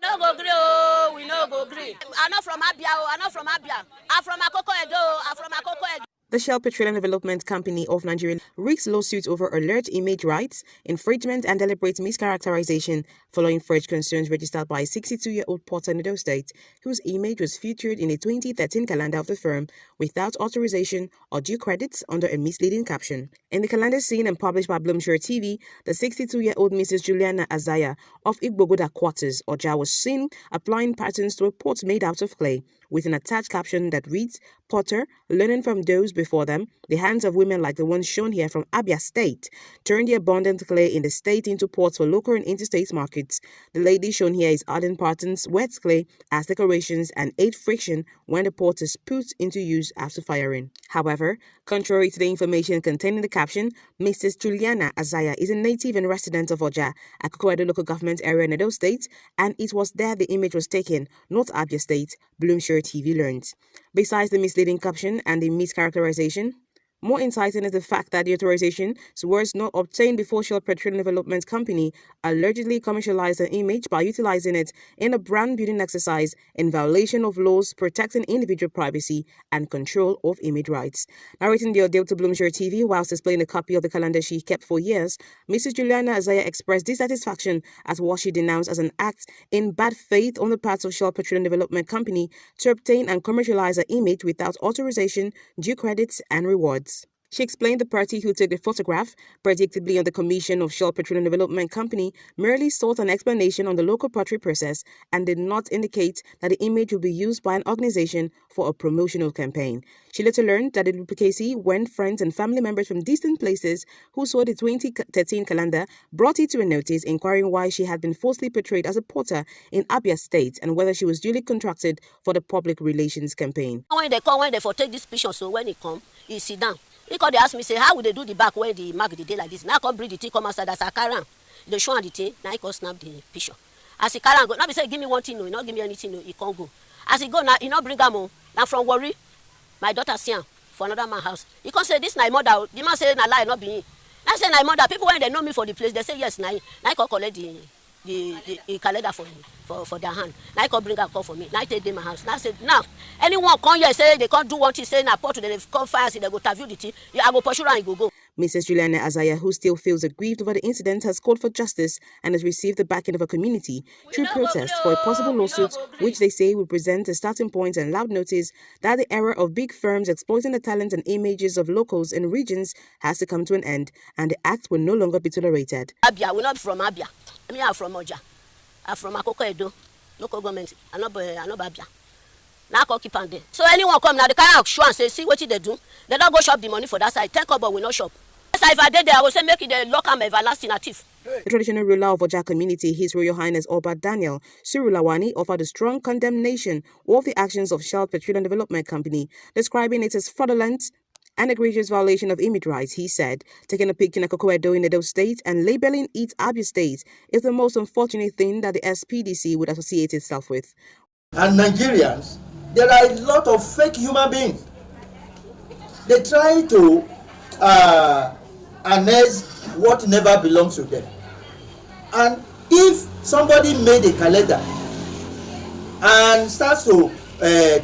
no go gree, oh, we no go gree. I'm not from Abia, I'm not from Abia. I'm from Akoko Edo, I'm from Akoko Edo. The Shell Petroleum Development Company of Nigeria risks lawsuits over alleged image rights, infringement, and deliberate mischaracterization following fresh concerns registered by a 62-year-old porter in Edo State, whose image was featured in a 2013 calendar of the firm without authorization or due credits under a misleading caption. In the calendar seen and published by Bloomshire TV, the 62-year-old Mrs. Juliana Azaya of Igbogoda Quarters, Ojah, was seen applying patterns to a pot made out of clay, with an attached caption that reads, "Potter, learning from those before them, the hands of women like the ones shown here from Abia State turn the abundant clay in the state into pots for local and interstate markets. The lady shown here is adding patterns, wet clay as decorations and aid friction when the pot is put into use after firing." However, contrary to the information contained in the caption, Mrs. Juliana Azaya is a native and resident of Ojah Akoko Edo local government area in Edo State, and it was there the image was taken, not Abia State, Bloomshire TV learned. Besides the misleading caption and the mischaracterization, more inciting is the fact that the authorization was not obtained before Shell Petroleum Development Company allegedly commercialized the image by utilizing it in a brand-building exercise in violation of laws protecting individual privacy and control of image rights. Narrating the ordeal to Bloomshire TV whilst displaying a copy of the calendar she kept for years, Mrs. Juliana Azaya expressed dissatisfaction at what she denounced as an act in bad faith on the part of Shell Petroleum Development Company to obtain and commercialize her image without authorization, due credits, and rewards. She explained the party who took the photograph, predictably on the commission of Shell Petroleum Development Company, merely sought an explanation on the local pottery process and did not indicate that the image would be used by an organization for a promotional campaign. She later learned that the duplicacy when friends and family members from distant places who saw the 2013 calendar brought it to a notice inquiring why she had been falsely portrayed as a porter in Abia State and whether she was duly contracted for the public relations campaign. When they for take this picture, so when it come, he sit down. Because they ask me, say, how would they do the back when they mark the day like this? Now I come bring the thing, come outside, that's a car. They show on the thing, now I can snap the picture. As he carry go, now he say, give me one thing, no, he not give me anything, no, he can't go. As he go, now he not bring them home. Now from worry, my daughter see him for another man's house. He can't say, this my mother. The man say, na lie, not be. I say, my mother. People when they know me for the place, they say, yes, now I can collect the calendar for their hand. Now I can bring a call for me. Now I take them my house. Now I said, now anyone come here say they can't do one thing, say na port they come fire, they go interview the thing. I go pursue and go. Mrs. Juliana Azaya, who still feels aggrieved over the incident, has called for justice and has received the backing of a community through protest for a possible lawsuit, which they say will present a starting point and loud notice that the era of big firms exploiting the talent and images of locals in regions has to come to an end, and the act will no longer be tolerated. Abia, we're not from Abia. I mean, I'm from Ojah. I'm from Akoko Edo, local government. I'm not Abia. Now I keep on there. So anyone come now, they kind of show and say, see what they do. They don't go shop the money for that side. 10 kobo will not shop. If I did there, I would say make it the local everlasting native. The traditional ruler of Ojah community, His Royal Highness Oba Daniel Surulawani, offered a strong condemnation of the actions of Shell Petroleum Development Company, describing it as fraudulent and egregious violation of image rights. He said, taking a picture in Akoko Edo in Edo State and labeling it Abia State is the most unfortunate thing that the SPDC would associate itself with. And Nigerians, there are a lot of fake human beings. They try to annex what never belongs to them. And if somebody made a calendar and starts to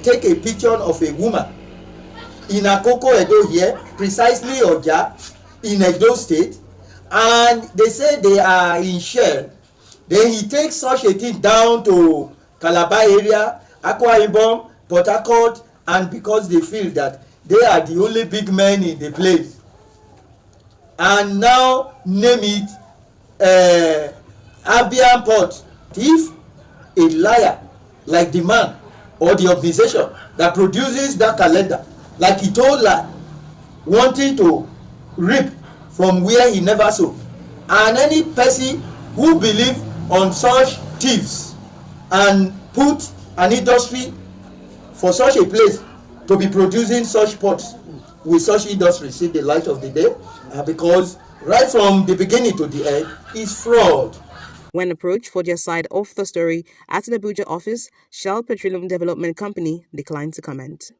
take a picture of a woman in Akoko Edo here, precisely Ojah, in Edo State, and they say they are in Shell, then he takes such a thing down to Calabar area, Akwa Ibom, Port Harcourt, and because they feel that they are the only big men in the place, and now name it Abian Port. If a liar like the man or the organization that produces that calendar, like he told lie, wanting to reap from where he never sowed, and any person who believe on such thieves and put an industry for such a place to be producing such pots with such industry see the light of the day, because right from the beginning to the end is fraud. When approached for their side of the story at the Abuja office, Shell Petroleum Development Company declined to comment.